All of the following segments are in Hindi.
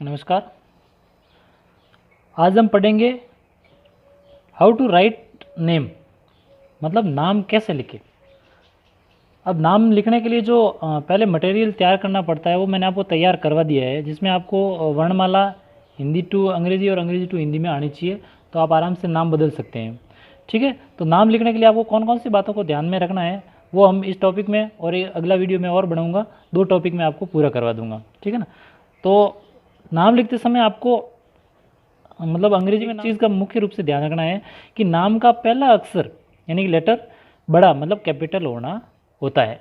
नमस्कार। आज हम पढ़ेंगे हाउ टू राइट नेम, मतलब नाम कैसे लिखें। अब नाम लिखने के लिए जो पहले मटेरियल तैयार करना पड़ता है वो मैंने आपको तैयार करवा दिया है, जिसमें आपको वर्णमाला हिंदी टू अंग्रेज़ी और अंग्रेज़ी टू हिंदी में आनी चाहिए, तो आप आराम से नाम बदल सकते हैं। ठीक है, तो नाम लिखने के लिए आपको कौन कौन सी बातों को ध्यान में रखना है वो हम इस टॉपिक में और एक अगला वीडियो में और बनाऊँगा। 2 टॉपिक में आपको पूरा करवा दूँगा। ठीक है ना। तो नाम लिखते समय आपको मतलब अंग्रेजी में चीज़ का मुख्य रूप से ध्यान रखना है कि नाम का पहला अक्षर यानी कि लेटर बड़ा मतलब कैपिटल होना होता है।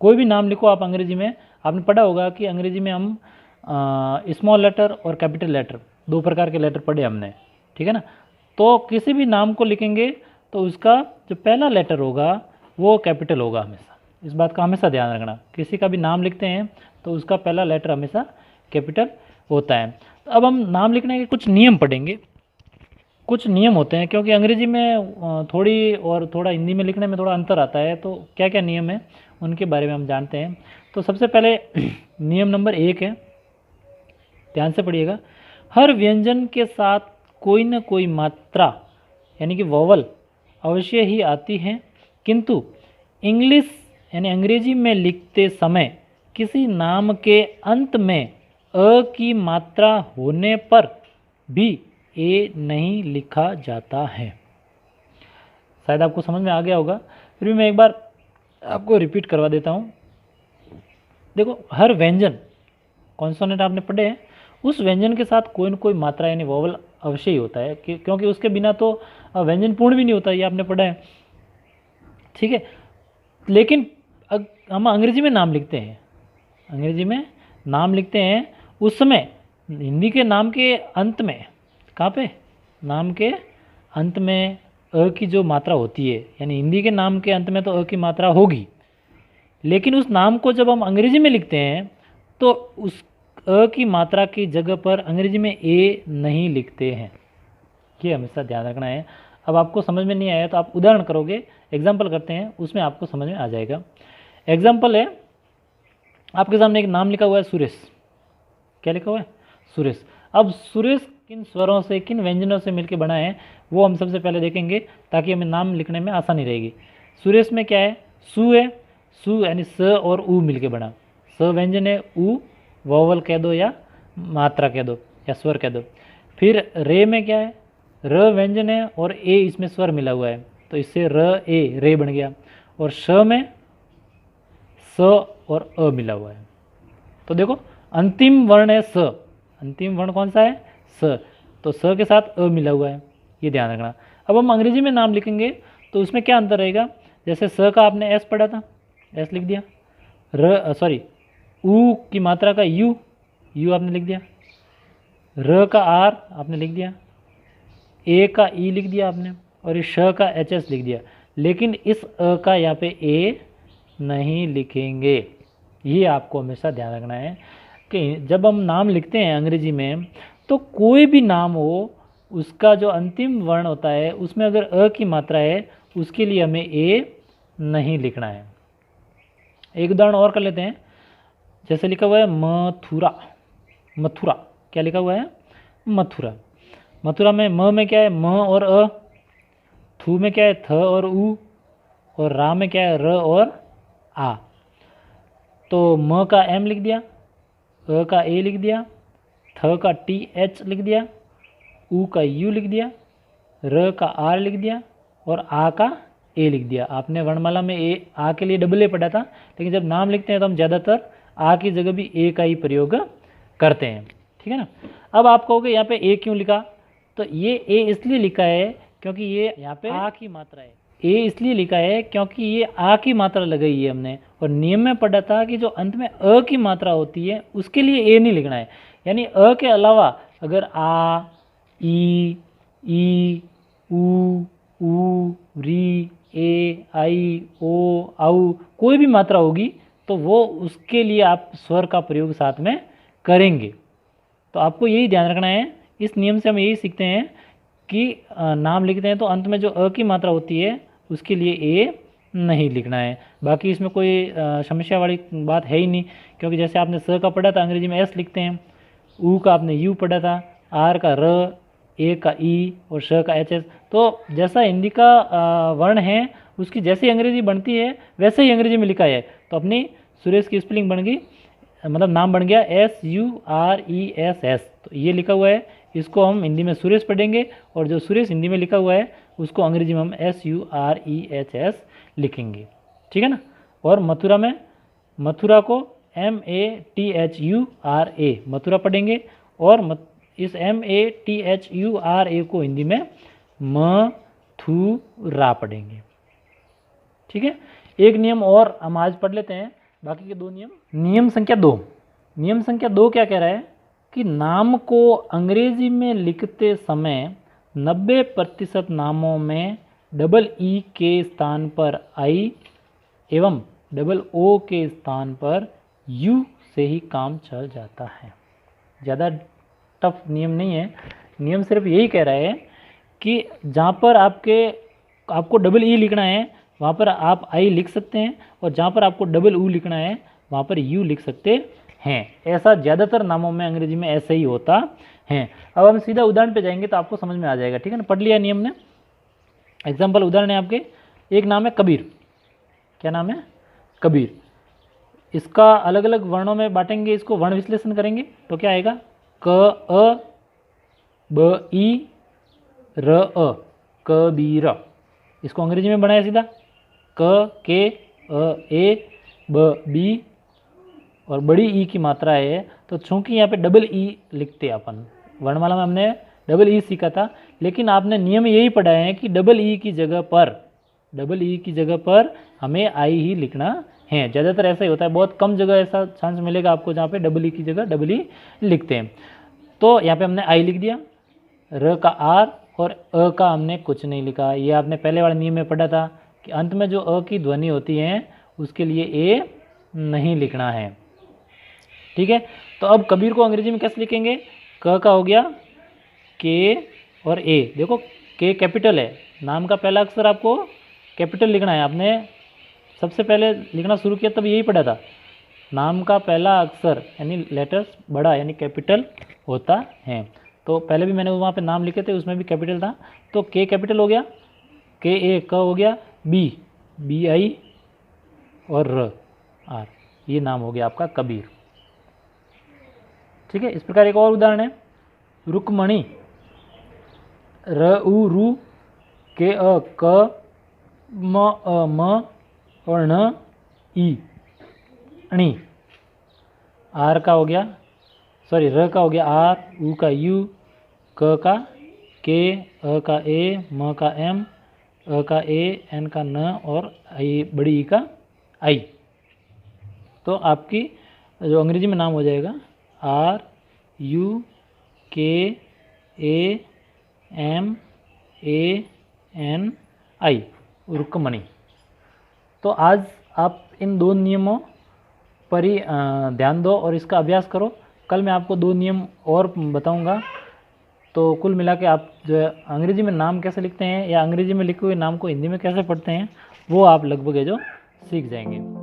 कोई भी नाम लिखो आप अंग्रेजी में, आपने पढ़ा होगा कि अंग्रेजी में हम स्मॉल लेटर और कैपिटल लेटर 2 प्रकार के लेटर पढ़े हमने। ठीक है ना। तो किसी भी नाम को लिखेंगे तो उसका जो पहला लेटर होगा वो कैपिटल होगा हमेशा। इस बात का हमेशा ध्यान रखना, किसी का भी नाम लिखते हैं तो उसका पहला लेटर हमेशा कैपिटल होता है। तो अब हम नाम लिखने के कुछ नियम पढ़ेंगे। कुछ नियम होते हैं क्योंकि अंग्रेजी में थोड़ी और थोड़ा हिंदी में लिखने में थोड़ा अंतर आता है, तो क्या क्या नियम है उनके बारे में हम जानते हैं। तो सबसे पहले नियम नंबर 1 है, ध्यान से पढ़िएगा। हर व्यंजन के साथ कोई न कोई मात्रा यानी कि वोवल अवश्य ही आती है, किंतु इंग्लिश यानी अंग्रेजी में लिखते समय किसी नाम के अंत में अ की मात्रा होने पर भी ए नहीं लिखा जाता है। शायद आपको समझ में आ गया होगा, फिर भी मैं एक बार आपको रिपीट करवा देता हूँ। देखो, हर व्यंजन कॉन्सोनेंट आपने पढ़े हैं, उस व्यंजन के साथ कोई न कोई मात्रा यानी वोवल अवश्य ही होता है, क्योंकि उसके बिना तो व्यंजन पूर्ण भी नहीं होता, ये आपने पढ़ा है। ठीक है, लेकिन हम अंग्रेजी में नाम लिखते हैं, अंग्रेजी में नाम लिखते हैं उस समय हिंदी के नाम के अंत में, कहाँ पे, नाम के अंत में अ की जो मात्रा होती है, यानी हिंदी के नाम के अंत में तो अ की मात्रा होगी, लेकिन उस नाम को जब हम अंग्रेजी में लिखते हैं तो उस अ की मात्रा की जगह पर अंग्रेजी में ए नहीं लिखते हैं। ये हमेशा ध्यान रखना है। अब आपको समझ में नहीं आया तो आप उदाहरण करोगे, एग्जाम्पल करते हैं, उसमें आपको समझ में आ जाएगा। एग्जाम्पल है, आपके सामने एक नाम लिखा हुआ है सुरेश। क्या लिखा हुआ है? सुरेश। अब सुरेश किन स्वरों से, किन व्यंजनों से मिलकर बना है वो हम सबसे पहले देखेंगे, ताकि हमें नाम लिखने में आसानी रहेगी। सुरेश में क्या है? सु है, सु यानी स और उ मिलके बना। स व्यंजन है, उ वोवल कह दो या मात्रा कह दो या स्वर कह दो। फिर रे में क्या है? र व्यंजन है और ए इसमें स्वर मिला हुआ है, तो इससे र ए रे बन गया। और श में स और अ मिला हुआ है। तो देखो, अंतिम वर्ण है स, अंतिम वर्ण कौन सा है? स, तो स के साथ अ मिला हुआ है, ये ध्यान रखना। अब हम अंग्रेजी में नाम लिखेंगे तो उसमें क्या अंतर रहेगा? जैसे स का आपने एस पढ़ा था, एस लिख दिया। उ की मात्रा का यू, यू आपने लिख दिया। र का आर आपने लिख दिया। ए का ई लिख दिया आपने, और इस श का एच एस लिख दिया। लेकिन इस अ का यहाँ पे ए नहीं लिखेंगे। ये आपको हमेशा ध्यान रखना है कि जब हम नाम लिखते हैं अंग्रेजी में तो कोई भी नाम हो, उसका जो अंतिम वर्ण होता है उसमें अगर अ की मात्रा है उसके लिए हमें ए नहीं लिखना है। एक उदाहरण और कर लेते हैं। जैसे लिखा हुआ है मथुरा, मथुरा क्या लिखा हुआ है? मथुरा। मथुरा में म में क्या है? म और अ। थू में क्या है? थ और उ। और रा में क्या है? र और आ। तो म का एम लिख दिया, अ का ए लिख दिया, थ का टी एच लिख दिया, उ का यू लिख दिया, र का आर लिख दिया और आ का ए लिख दिया। आपने वर्णमाला में ए आ के लिए डबल ए पढ़ा था, लेकिन जब नाम लिखते हैं तो हम ज़्यादातर आ की जगह भी ए का ही प्रयोग करते हैं। ठीक है ना। अब आप कहोगे यहाँ पे ए क्यों लिखा? तो ये ए इसलिए लिखा है क्योंकि ये यहाँ पे आ की मात्रा है। ए इसलिए लिखा है क्योंकि ये आ की मात्रा लगाई है हमने, और नियम में पढ़ा था कि जो अंत में अ की मात्रा होती है उसके लिए ए नहीं लिखना है। यानी अ के अलावा अगर आ, ई, उ, री, ए, आई, ओ, आउ कोई भी मात्रा होगी तो वो उसके लिए आप स्वर का प्रयोग साथ में करेंगे। तो आपको यही ध्यान रखना है। इस नियम से हम यही सीखते हैं कि नाम लिखते हैं तो अंत में जो अ की मात्रा होती है उसके लिए ए नहीं लिखना है। बाकी इसमें कोई समस्या वाली बात है ही नहीं, क्योंकि जैसे आपने स का पढ़ा था अंग्रेजी में एस लिखते हैं, ऊ का आपने यू पढ़ा था, आर का र, ए का ई और श का एच एस। तो जैसा हिंदी का वर्ण है उसकी जैसी अंग्रेजी बनती है वैसे ही अंग्रेजी में लिखा है। तो अपनी सुरेश की स्पेलिंग बन गई, मतलब नाम बन गया SURESS। तो ये लिखा हुआ है, इसको हम हिंदी में सुरेश पढ़ेंगे, और जो सुरेश हिंदी में लिखा हुआ है उसको अंग्रेजी में हम SUREHS लिखेंगे, ठीक है ना। और मथुरा में, मथुरा को MATHURA मथुरा पढ़ेंगे, और इस MATHURA को हिंदी में मथुरा पढ़ेंगे, ठीक है। एक नियम और हम आज पढ़ लेते हैं, बाकी के दो नियम। नियम संख्या 2, नियम संख्या 2 क्या कह रहा है कि नाम को अंग्रेजी में लिखते समय 90% नामों में डबल ई के स्थान पर आई एवं डबल ओ के स्थान पर यू से ही काम चल जाता है। ज़्यादा टफ नियम नहीं है, नियम सिर्फ यही कह रहा है कि जहाँ पर आपको डबल ई लिखना है वहाँ पर आप आई लिख सकते हैं, और जहाँ पर आपको डबल ऊ लिखना है वहाँ पर यू लिख सकते हैं। ऐसा ज़्यादातर नामों में अंग्रेजी में ऐसे ही होता है। अब हम सीधा उदाहरण पे जाएंगे तो आपको समझ में आ जाएगा, ठीक है ना। पढ़ लिया नियम ने, एग्जाम्पल उदाहरण है आपके। एक नाम है कबीर, क्या नाम है? कबीर। इसका अलग अलग वर्णों में बांटेंगे, इसको वर्ण विश्लेषण करेंगे तो क्या आएगा? क अ ब ई र अ, कबीर। इसको अंग्रेजी में बनाया सीधा, क के अ ए ब बी, और बड़ी ई की मात्रा है तो चूंकि यहाँ पे डबल ई लिखते हैं अपन, वर्णमाला में हमने डबल ई सीखा था, लेकिन आपने नियम यही पढ़ा है कि डबल ई की जगह पर हमें आई ही लिखना है। ज़्यादातर ऐसा ही होता है, बहुत कम जगह ऐसा चांस मिलेगा आपको जहाँ पे डबल ई की जगह डबल ई लिखते हैं। तो यहाँ पे हमने आई लिख दिया, र का आर और अ का हमने कुछ नहीं लिखा। ये आपने पहले वाले नियम में पढ़ा था कि अंत में जो अ की ध्वनि होती है उसके लिए ए नहीं लिखना है, ठीक है। तो अब कबीर को अंग्रेजी में कैसे लिखेंगे? क का हो गया के और ए। देखो के कैपिटल है, नाम का पहला अक्षर आपको कैपिटल लिखना है। आपने सबसे पहले लिखना शुरू किया तब यही पढ़ा था, नाम का पहला अक्षर यानी लेटर्स बड़ा यानी कैपिटल होता है। तो पहले भी मैंने वहाँ पे नाम लिखे थे उसमें भी कैपिटल था। तो के कैपिटल हो गया, के ए क हो गया, बी बी आई और र आर, ये नाम हो गया आपका कबीर, ठीक है। इस प्रकार एक और उदाहरण है, रुक्मणी, र उ रु, के अ क, म अ म और न ई णी। आर का हो गया, सॉरी र का हो गया आर, उ का यू, क का के, अ का ए, म का एम, अ का ए, एन का न और आई बड़ी ई का आई। तो आपकी जो अंग्रेजी में नाम हो जाएगा आर यू के ए एम ए एन आई, रुक्मणी। तो आज आप इन दो नियमों पर ही ध्यान दो और इसका अभ्यास करो। कल मैं आपको दो नियम और बताऊंगा। तो कुल मिला के आप जो है अंग्रेजी में नाम कैसे लिखते हैं या अंग्रेजी में लिखे हुए नाम को हिंदी में कैसे पढ़ते हैं वो आप लगभग है जो सीख जाएंगे।